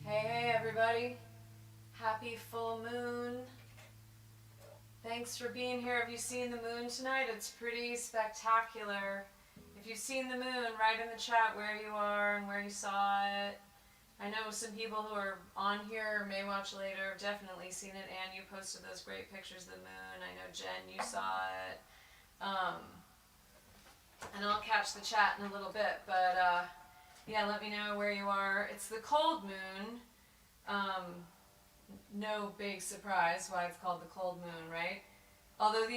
Hey everybody, happy full moon. Thanks for being here. Have you seen the moon tonight? It's pretty spectacular. If you've seen the moon, write in the chat where you are and where you saw it. I know some people who are on here or may watch later have definitely seen it. Anne, you posted those great pictures of the moon. I know Jen, you saw it. And I'll catch the chat in a little bit, but yeah, let me know where you are. It's the cold moon. No big surprise why it's called the cold moon, right? Although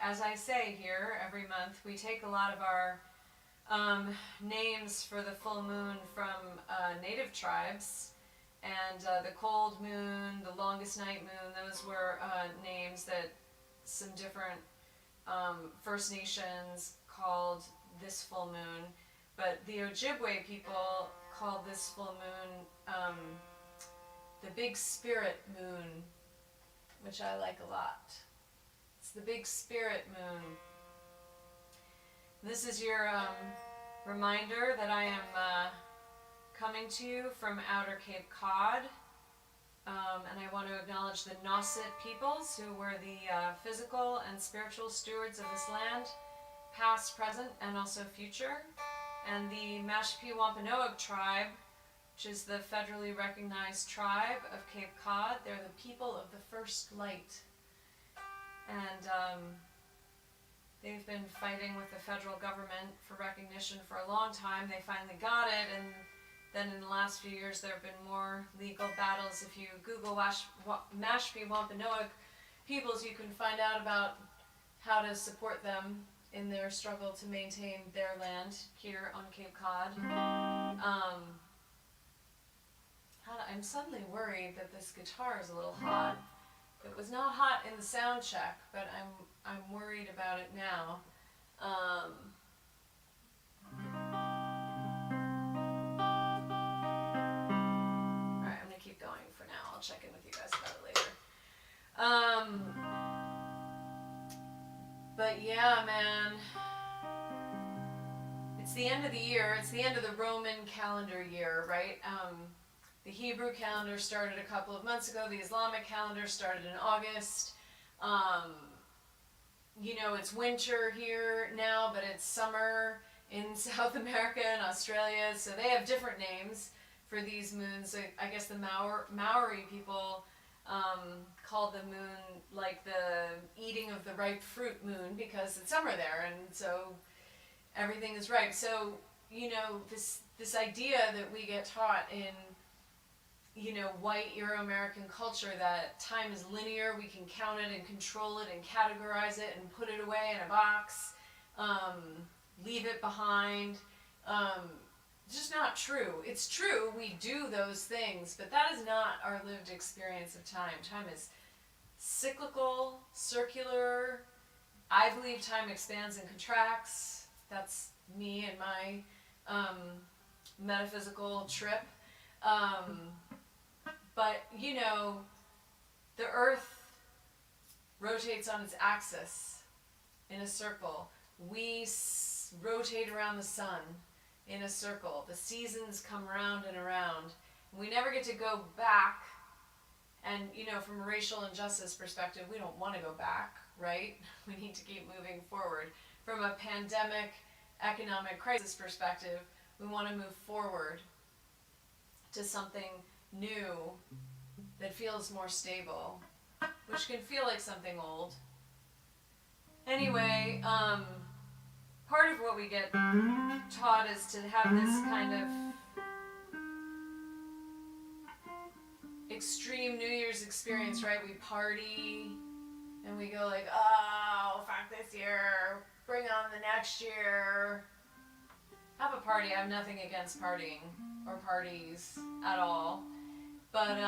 as I say here every month, we take a lot of our names for the full moon from native tribes. And the cold moon, the longest night moon, those were names that some different First Nations called this full moon. But the Ojibwe people called this full moon the Big Spirit Moon, which I like a lot. It's the Big Spirit Moon. This is your reminder that I am coming to you from Outer Cape Cod. And I want to acknowledge the Nauset peoples who were the physical and spiritual stewards of this land, past, present, and also future. And the Mashpee Wampanoag tribe, which is the federally recognized tribe of Cape Cod. They're the people of the first light. And they've been fighting with the federal government for recognition for a long time. They finally got it, and then in the last few years there have been more legal battles. If you Google Mashpee Wampanoag peoples, you can find out about how to support them in their struggle to maintain their land here on Cape Cod. I'm suddenly worried that this guitar is a little hot. It was not hot in the sound check, but I'm worried about it now. Alright, I'm gonna keep going for now. I'll check in with you guys about it later. But yeah, man. It's the end of the year. It's the end of the Roman calendar year, right? The Hebrew calendar started a couple of months ago. The Islamic calendar started in August. It's winter here now, but it's summer in South America and Australia. So they have different names for these moons. I guess the Maori people call the moon like the eating of the ripe fruit moon because it's summer there, and so everything is ripe. So, this idea that we get taught in white Euro-American culture that time is linear, we can count it and control it and categorize it and put it away in a box, leave it behind. Just not true. It's true, we do those things, but that is not our lived experience of time. Time is cyclical, circular. I believe time expands and contracts. That's me and my metaphysical trip. But, the Earth rotates on its axis in a circle. We rotate around the sun in a circle. The seasons come around and around. We never get to go back. And, from a racial injustice perspective, we don't want to go back, right? We need to keep moving forward. From a pandemic, economic crisis perspective, we want to move forward to something new that feels more stable, which can feel like something old. Anyway, part of what we get taught is to have this kind of extreme New Year's experience, right? We party and we go like, oh, fuck this year, bring on the next year. Have a party. I have nothing against partying or parties at all. But,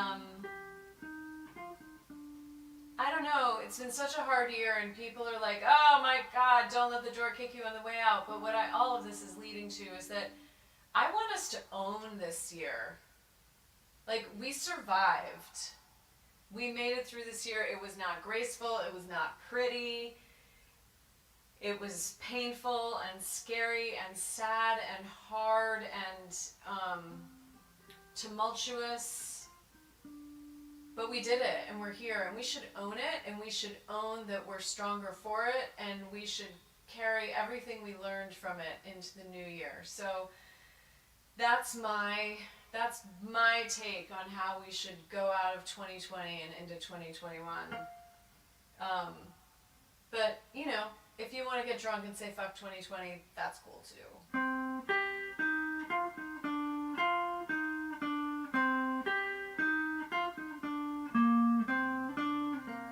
I don't know, it's been such a hard year and people are like, oh my God, don't let the door kick you on the way out. But what all of this is leading to is that I want us to own this year. Like, we survived. We made it through this year. It was not graceful. It was not pretty. It was painful and scary and sad and hard and tumultuous, but we did it and we're here and we should own it and we should own that we're stronger for it and we should carry everything we learned from it into the new year. So that's my take on how we should go out of 2020 and into 2021. But, you know, if you want to get drunk and say fuck 2020, that's cool too.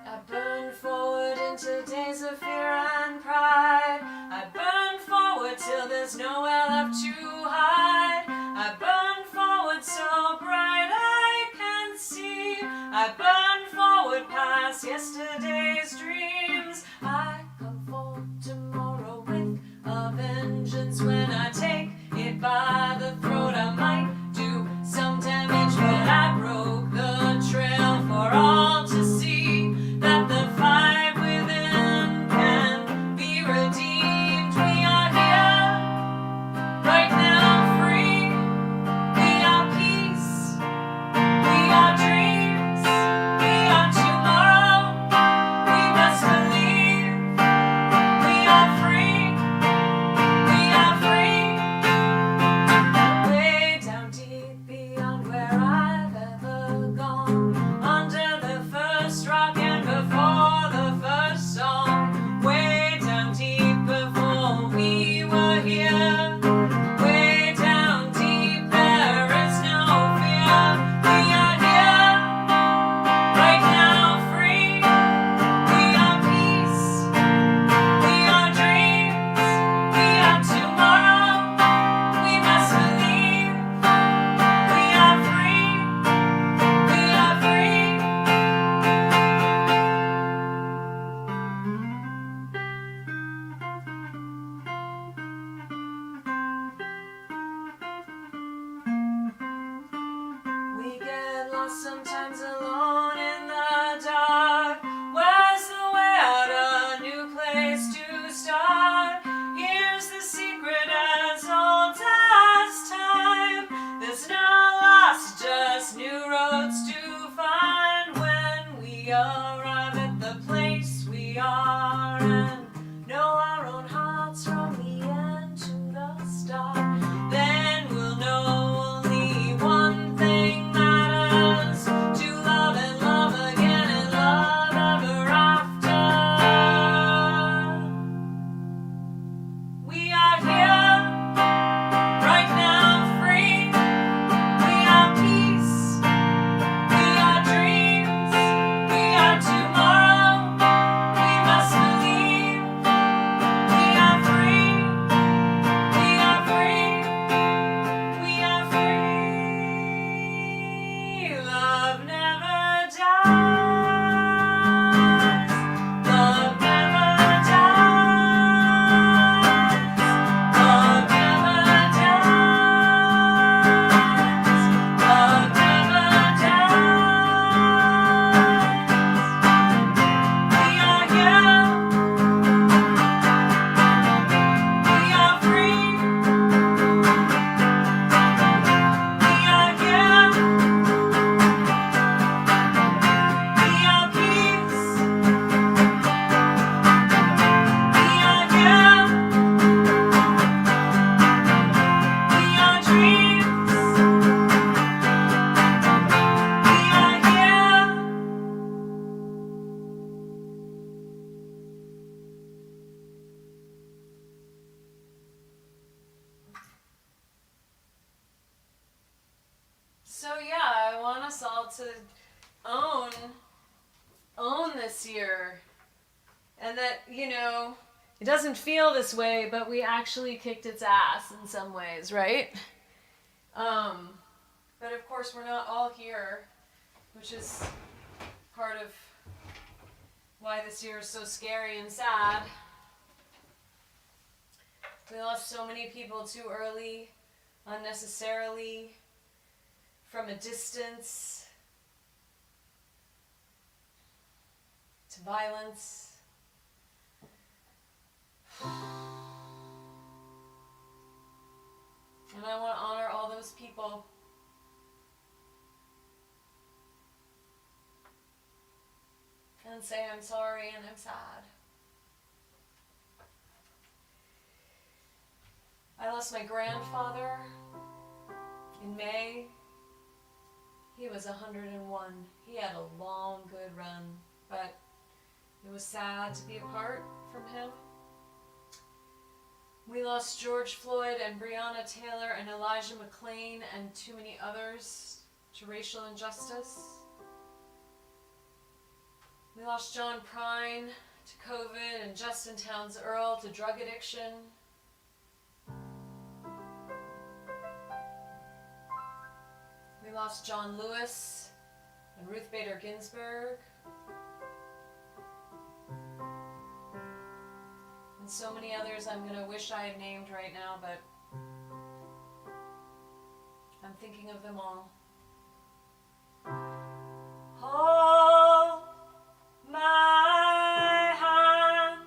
I burn forward into days of fear and pride. I burn forward till there's nowhere left to hide. I burn forward so bright I can see. I burn forward past yesterday's dreams. I come for tomorrow with a vengeance. When I take it by the throat, I might do some damage, but I broke the trail for all to see. That the fire within can be redeemed. We are here, right now, free. We are peace, we are dreams, we are tomorrow. We must believe. We are free, we are free. Way down deep beyond where I've ever gone, under the first rock and before the first song. Way down deep before we were here. Way down deep there is no fear. We are here, right now, free. We are peace, we are dreams, we are tomorrow. We must believe. We are free, we are free. We get lost sometimes alone in the dark. Where's the way out? A new place to start. Here's the secret as old as time. There's no loss, just new roads to find. When we arrive at the place we are and know our own hearts from the end to the start, then we'll know only one thing matters: to love and love again and love ever after. We are here, right now, free. We are peace, we are dreams, we are tomorrow. We must believe. We are free, we are free, we are free. Love never dies. Love never dies. Love never dies. Love never dies. We are here. We are free. We are here. We are peace. We are here. We are dreams. We are here. So yeah, I want us all to own this year, and that, you know, it doesn't feel this way, but we actually kicked its ass in some ways, right? But of course we're not all here, which is part of why this year is so scary and sad. We lost so many people too early, unnecessarily, from a distance, to violence. And I want to honor all those people and say I'm sorry and I'm sad. I lost my grandfather in May. He was 101. He had a long, good run, but it was sad to be apart from him. We lost George Floyd and Breonna Taylor and Elijah McClain and too many others to racial injustice. We lost John Prine to COVID and Justin Towns Earl to drug addiction. We lost John Lewis and Ruth Bader Ginsburg. And so many others I'm going to wish I had named right now, but I'm thinking of them all. Hold my hand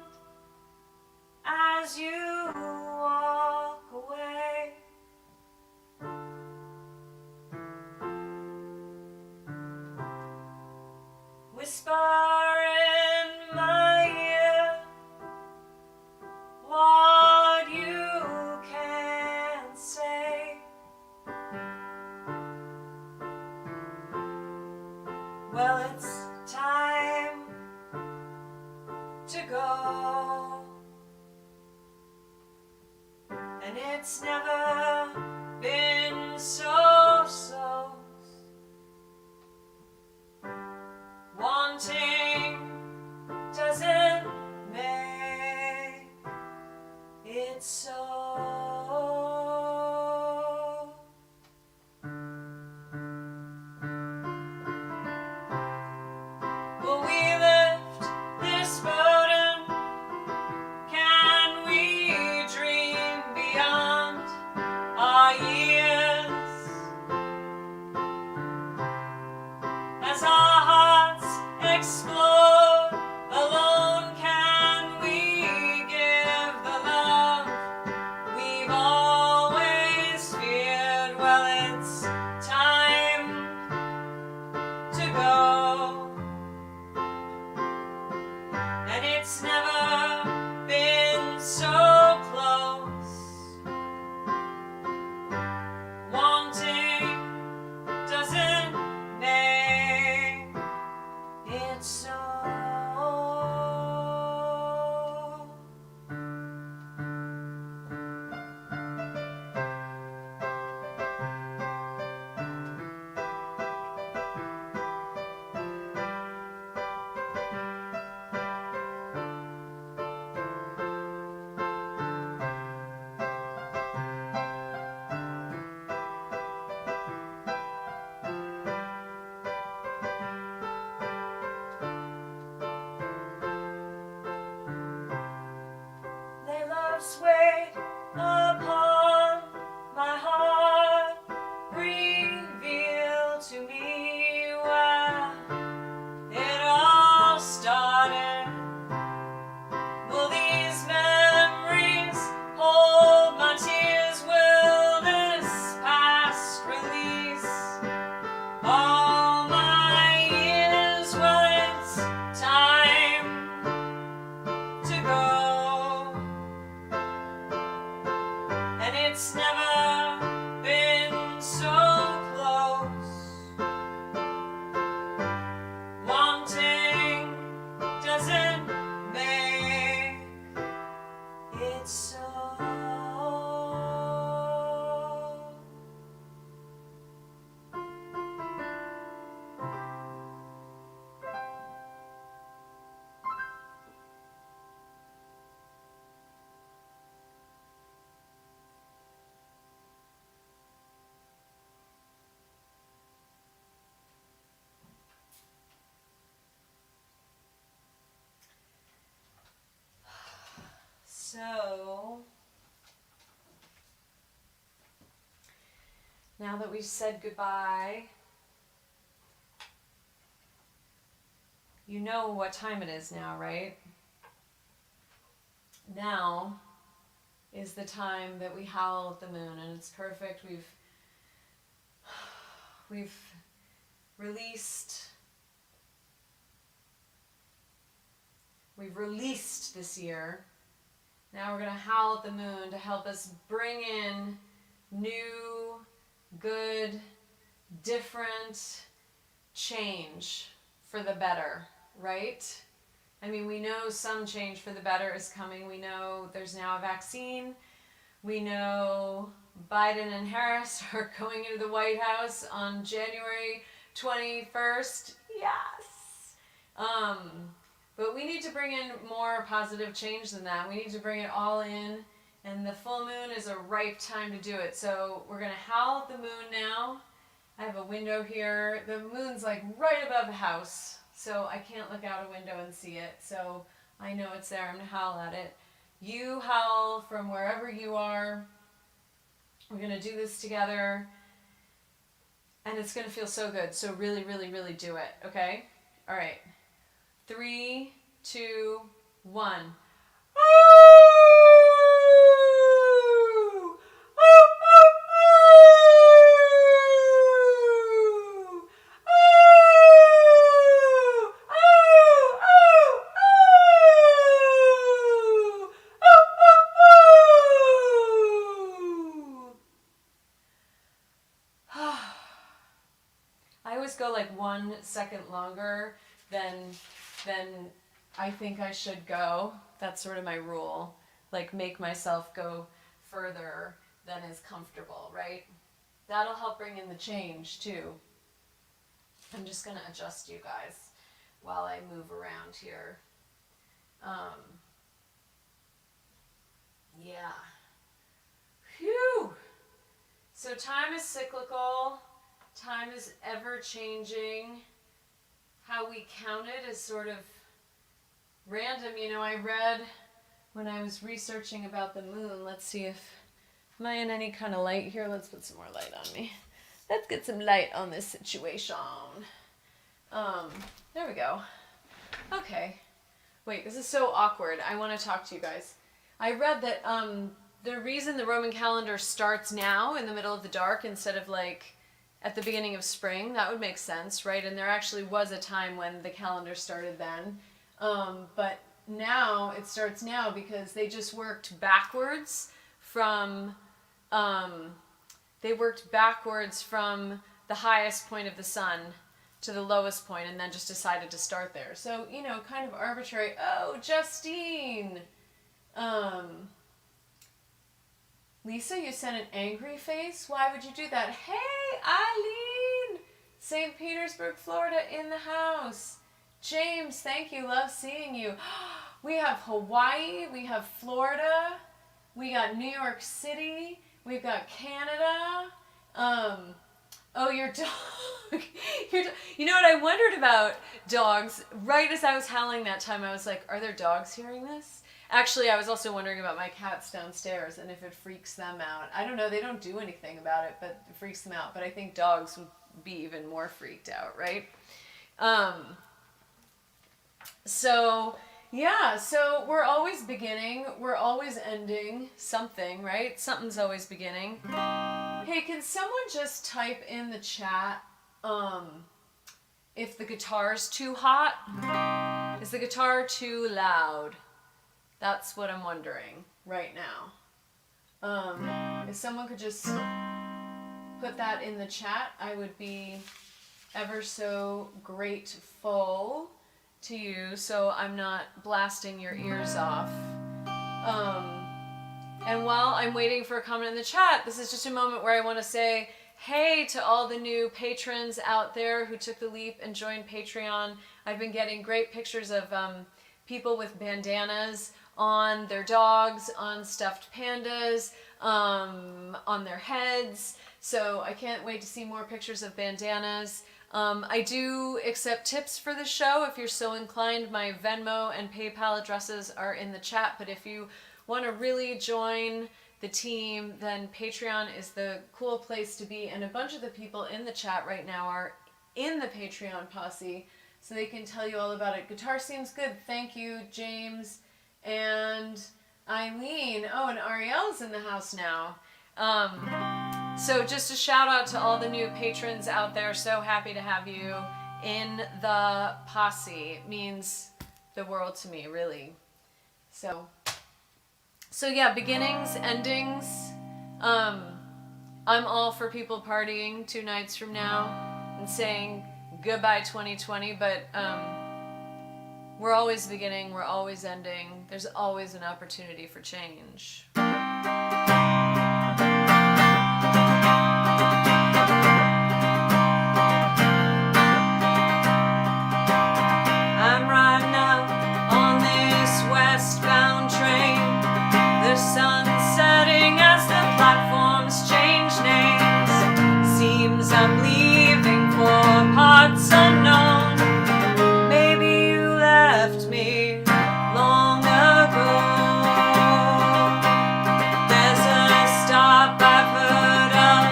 as you walk away. Whisper in my ear what you can't say. Well, it's time to go, and it's never been so. Wanting doesn't make it so. Will we lift this burden? Can we dream beyond our years? As our hearts explode, alone can we give the love we've always feared? Well, it's time to go, and it's never been so close. Wanting doesn't make it so. Lay love's weight upon my heart, reveal to me where it all started. Will these memories hold my tears? Will this past release all my years? Well, it's time to go, and it's never been so close. Wanting doesn't make it so. So, now that we've said goodbye, you know what time it is now, right? Now is the time that we howl at the moon, and it's perfect. We've released we've released this year. Now we're going to howl at the moon to help us bring in new, good, different change for the better, right? I mean, we know some change for the better is coming. We know there's now a vaccine. We know Biden and Harris are going into the White House on January 21st. Yes! But we need to bring in more positive change than that. We need to bring it all in, and the full moon is a ripe time to do it. So we're going to howl at the moon now. I have a window here. The moon's like right above the house, so I can't look out a window and see it. So I know it's there. I'm going to howl at it. You howl from wherever you are. We're going to do this together, and it's going to feel so good. So really, really, really do it, okay? All right. 3, 2, 1. I always go like 1 second longer than I think I should go. That's sort of my rule. Like, make myself go further than is comfortable, right? That'll help bring in the change too. I'm just going to adjust you guys while I move around here. Yeah. Phew! So time is cyclical. Time is ever changing. How we count it is sort of random. You know, I read when I was researching about the moon, let's see if, am I in any kind of light here? Let's put some more light on me. Let's get some light on this situation. There we go. Okay. Wait, this is so awkward. I want to talk to you guys. I read that the reason the Roman calendar starts now in the middle of the dark instead of like at the beginning of spring, that would make sense, right? And there actually was a time when the calendar started then. But now, it starts now because they just worked backwards from, the highest point of the sun to the lowest point and then just decided to start there. So, you know, kind of arbitrary. Oh, Justine! Lisa, you sent an angry face? Why would you do that? Hey, Eileen! St. Petersburg, Florida in the house. James, thank you. Love seeing you. We have Hawaii. We have Florida. We got New York City. We've got Canada. Oh, your dog. You know what? I wondered about dogs. Right as I was howling that time, I was like, are there dogs hearing this? Actually, I was also wondering about my cats downstairs and if it freaks them out. I don't know. They don't do anything about it, but it freaks them out. But I think dogs would be even more freaked out, right? So, yeah. So we're always beginning. We're always ending something, right? Something's always beginning. Hey, can someone just type in the chat if the guitar's too hot? Is the guitar too loud? That's what I'm wondering right now. If someone could just put that in the chat, I would be ever so grateful to you so I'm not blasting your ears off. And while I'm waiting for a comment in the chat, this is just a moment where I want to say hey to all the new patrons out there who took the leap and joined Patreon. I've been getting great pictures of people with bandanas on their dogs, on stuffed pandas, on their heads. So I can't wait to see more pictures of bandanas. I do accept tips for the show if you're so inclined. My Venmo and PayPal addresses are in the chat, but if you want to really join the team, then Patreon is the cool place to be. And a bunch of the people in the chat right now are in the Patreon posse, so they can tell you all about it. Guitar seems good. Thank you, James and Eileen. Oh, and Ariel's in the house now. So just a shout out to all the new patrons out there. So happy to have you in the posse. It means the world to me, really. So yeah, beginnings, endings. I'm all for people partying 2 nights from now and saying goodbye 2020, but we're always beginning, we're always ending. There's always an opportunity for change. I'm riding out on this westbound train. The sun's setting as the platforms change names. Seems I'm leaving for parts unknown. Maybe you left me long ago. There's a stop I've heard of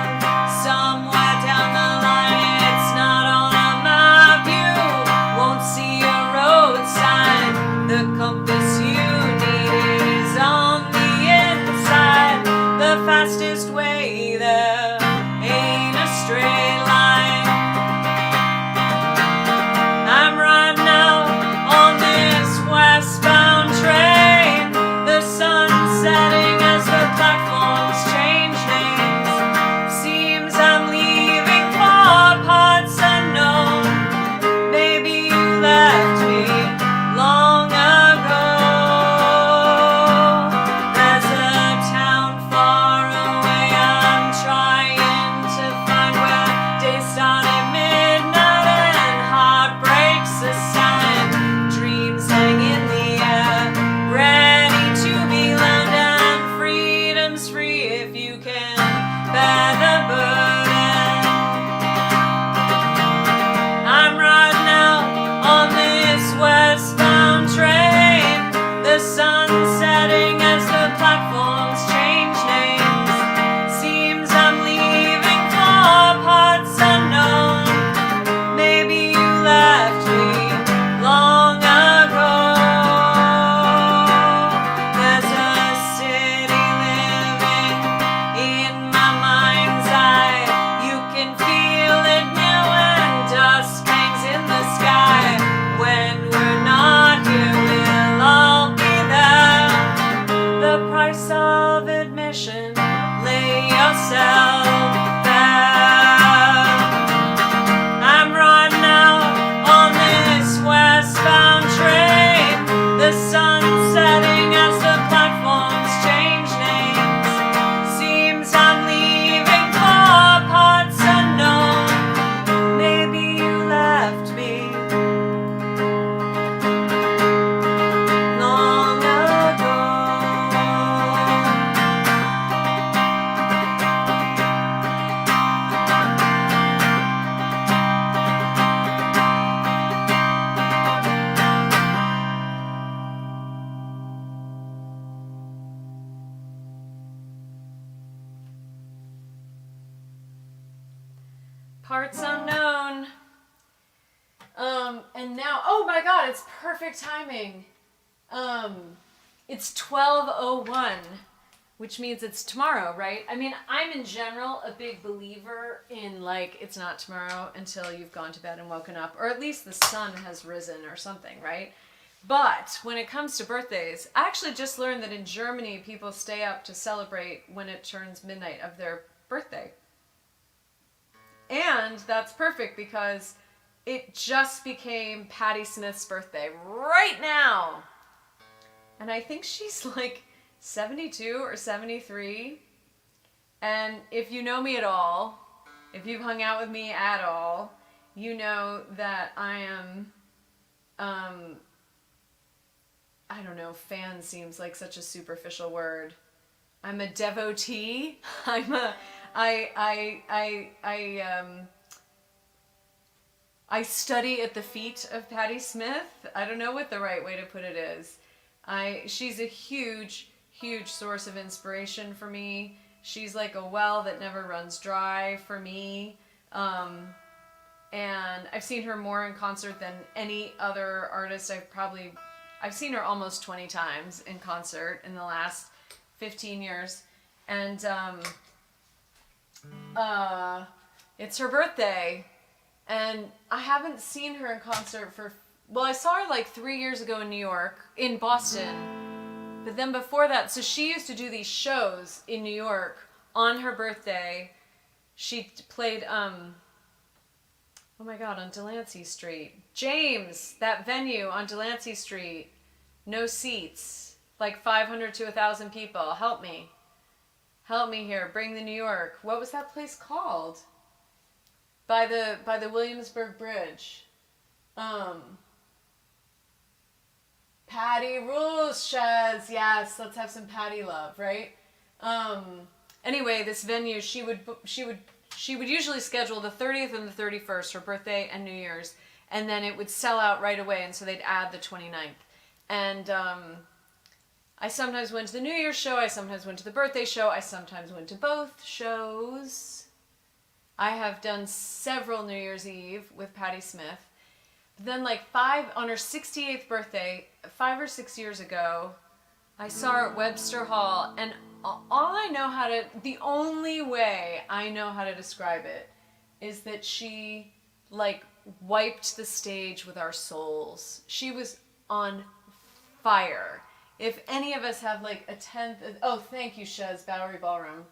somewhere down the line. It's not on a map. You won't see a road sign. The compass you need is on the inside. The fastest way there ain't a straight line. I'm riding out on this westbound train. The sun's setting as the platforms change names. Seems I'm leaving for parts unknown. Maybe you left me long ago. There's a town far away I'm trying to find, where days start at midnight and heartbreak's a sign. Dreams hang in the air, ready to be learned, and freedom's free if you can bear the burden. I'm riding out on this westbound train. The sun's setting as the platforms change names. Seems I'm leaving for parts unknown. Maybe you left me long ago. There's a city living in my mind's eye. You can feel it now when dusk hangs in the sky. When we're not here, we'll all be there. The price of admission, lay yourself bare. I'm riding out on this westbound train. The sun's setting as the platforms change names. Seems I'm leaving for parts unknown. Maybe you left me long ago. Parts unknown. And now, oh my God, it's perfect timing. It's 12:01, which means it's tomorrow, right? I mean, I'm in general a big believer in, like, it's not tomorrow until you've gone to bed and woken up, or at least the sun has risen or something, right? But when it comes to birthdays, I actually just learned that in Germany, people stay up to celebrate when it turns midnight of their birthday. And that's perfect because it just became Patti Smith's birthday right now. And I think she's like 72 or 73. And if you know me at all, if you've hung out with me at all, you know that I am, I don't know, fan seems like such a superficial word. I'm a devotee. I study at the feet of Patti Smith. I don't know what the right way to put it is. She's a huge, huge source of inspiration for me. She's like a well that never runs dry for me. And I've seen her more in concert than any other artist. I've seen her almost 20 times in concert in the last 15 years. And it's her birthday. And I haven't seen her in concert for well, I saw her like 3 years ago in New York, in Boston. But then before that, so she used to do these shows in New York on her birthday. She played, oh my God, on Delancey Street. James, that venue on Delancey Street. No seats. Like 500 to 1,000 people. Help me. Help me here. Bring the New York. What was that place called? By the Williamsburg Bridge. Patty rules, Shaz. Yes, let's have some Patty love, right? Anyway, this venue, she would usually schedule the 30th and the 31st, her birthday and New Year's, and then it would sell out right away, and so they'd add the 29th. And I sometimes went to the New Year's show, I sometimes went to the birthday show, I sometimes went to both shows. I have done several New Year's Eve with Patti Smith. Then like on her 68th birthday, 5 or 6 years ago, I saw her at Webster Hall, and the only way I know how to describe it is that she like wiped the stage with our souls. She was on fire. If any of us have like a tenth oh, thank you, Shez, Bowery Ballroom.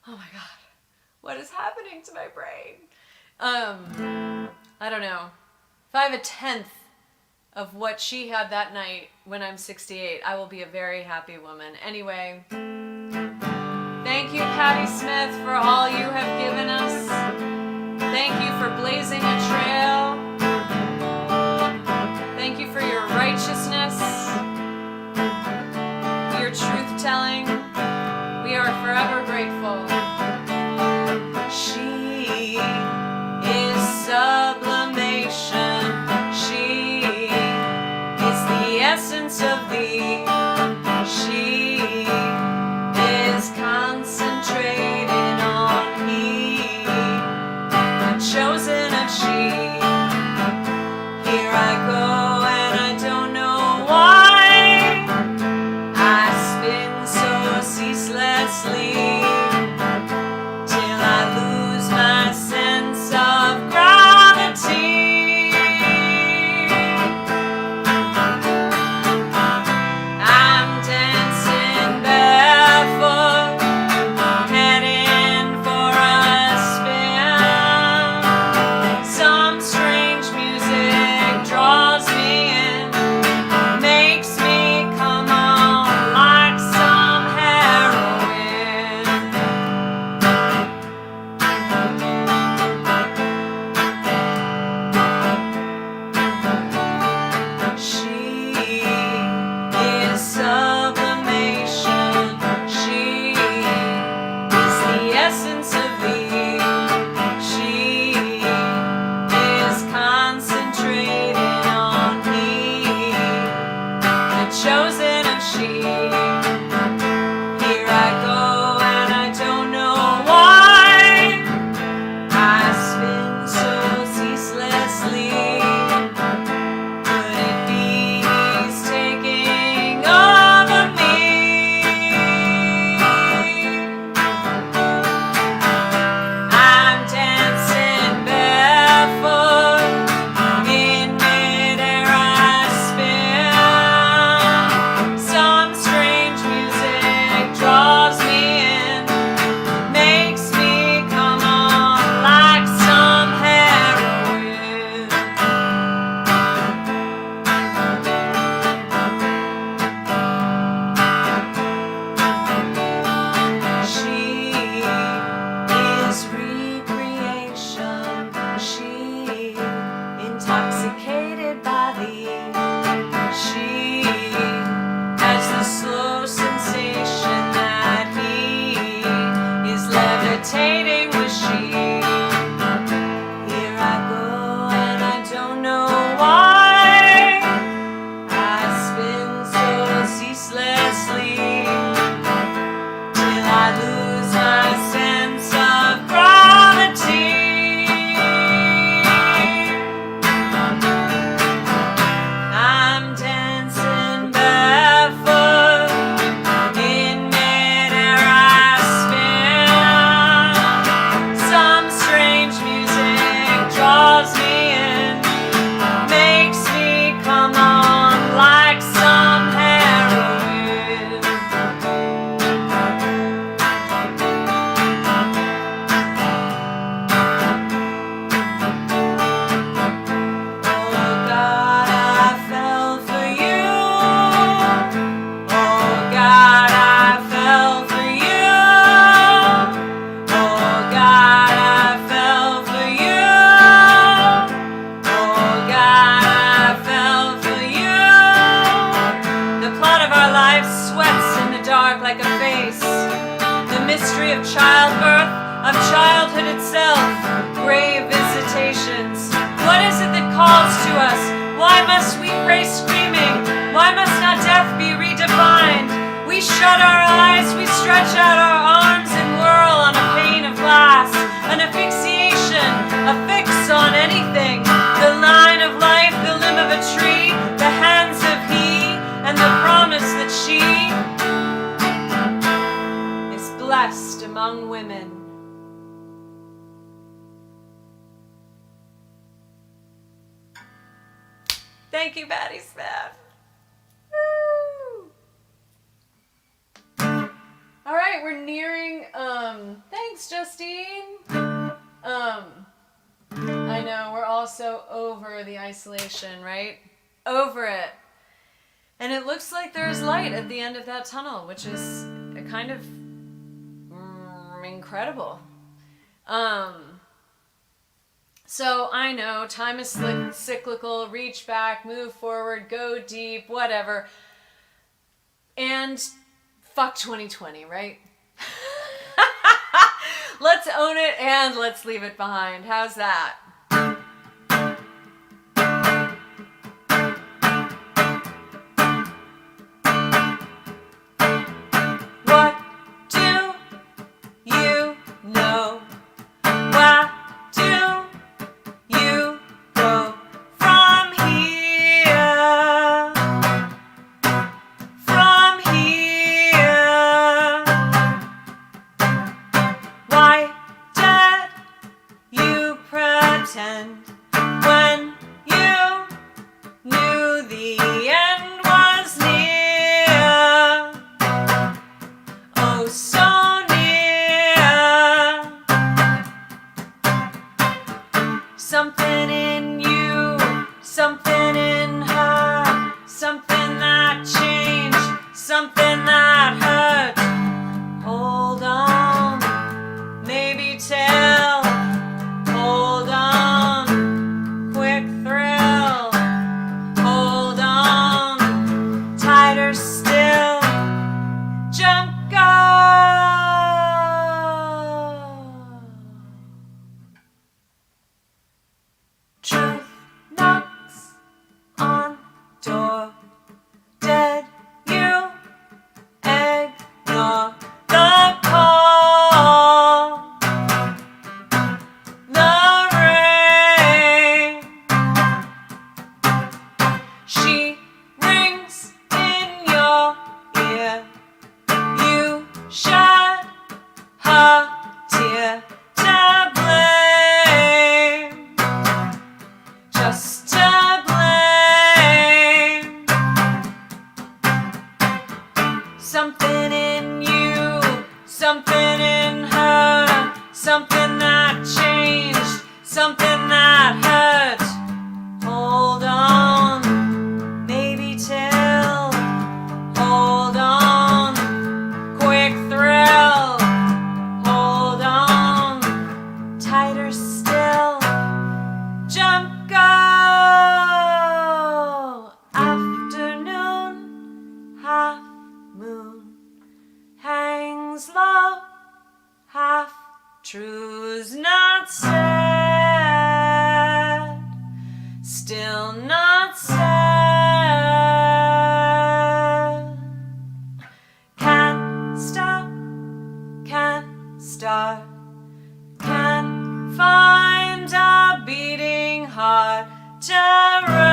Oh my God, what is happening to my brain? I don't know. If I have a tenth of what she had that night when I'm 68, I will be a very happy woman. Anyway, thank you, Patti Smith, for all you have given us. Thank you for blazing a trail. Thank you for your righteousness, your truth-telling. We are forever grateful. She is sublimation. She is the essence of thee. She is concentrated on me, the chosen of she. Here I go and I don't know why I spin so ceaselessly till I lose my sense of gravity. I'm dancing barefoot, heading for a spin. Some strange music draws me dark like a face. The mystery of childbirth, of childhood itself, grave visitations. What is it that calls to us? Why must we pray screaming? Why must not death be redefined? We shut our eyes, we stretch out our arms and whirl on a pane of glass. An asphyxiation, a fix on anything. The line of life, the limb of a tree, the hands of he, and the promise that she is blessed among women. Thank you, Patty Smith. Woo! All right, we're nearing, thanks, Justine. I know, we're also over the isolation, right? Over it. And it looks like there's light at the end of that tunnel, which is kind of incredible. So I know time is cyclical, reach back, move forward, go deep, whatever. And fuck 2020, right? Let's own it and let's leave it behind. How's that? What do you know? Why do you go from here? From here. Why did you pretend when you knew the end was near? Oh, so near. Something in you, something in her, something that changed, something that hurt. Hold on, maybe tell. Hold on, quick thrill. Hold on, tighter still. Jump, go. Truth knocks on door. Did you ignore the call? The ring. She rings in your ear. You shed her tear to blame. Just to blame. Something in you, something in her, something that changed, something that hurt. Hold on, maybe till. Hold on, quick thrill. Hold on, tighter still. Jump, go. Afternoon, half moon hangs low, half truths not said, still not said. Can't stop, can't start, can't find a beating heart to rest,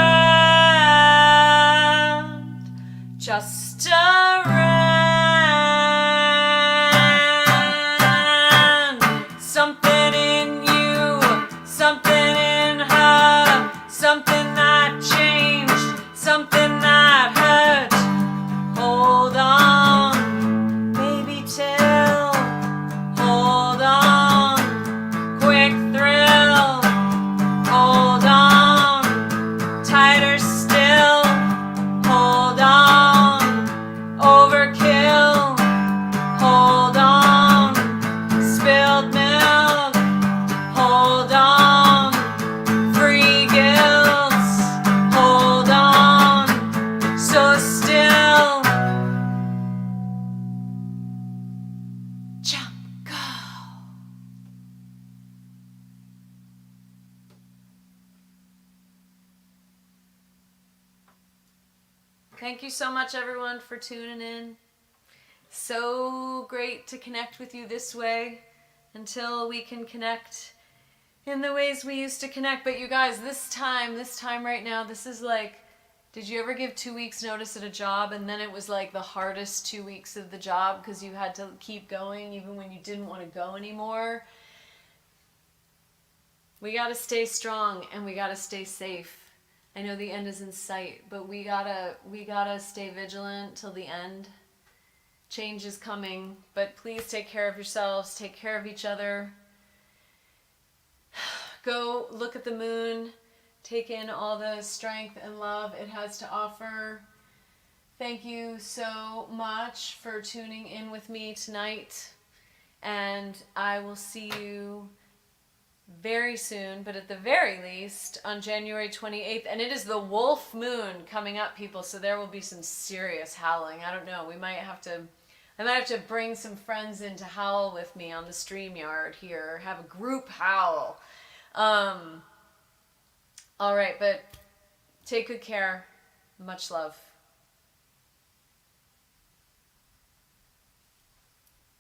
just to rest. Something in you, something in her, something that changed, something that hurt. Hold on, maybe till. Hold on, quick thrill. Hold on, tighter still. Hold on, overkill. Hold on, spilled milk. Hold on, free guilt. Hold on, so still. thank you so much, everyone, for tuning in. So great to connect with you this way until we can connect in the ways we used to connect. But you guys, this time right now, this is like, did you ever give 2 weeks notice at a job and then it was like the hardest 2 weeks of the job because you had to keep going even when you didn't want to go anymore? We got to stay strong and we got to stay safe. I know the end is in sight, but we gotta stay vigilant till the end. Change is coming, but please take care of yourselves, take care of each other. Go look at the moon, take in all the strength and love it has to offer. Thank you so much for tuning in with me tonight, and I will see you very soon, but at the very least on January 28th, and it is the wolf moon coming up, people, so there will be some serious howling. I don't know, I might have to bring some friends in to howl with me on the StreamYard here, have a group howl. All right, but take good care. Much love.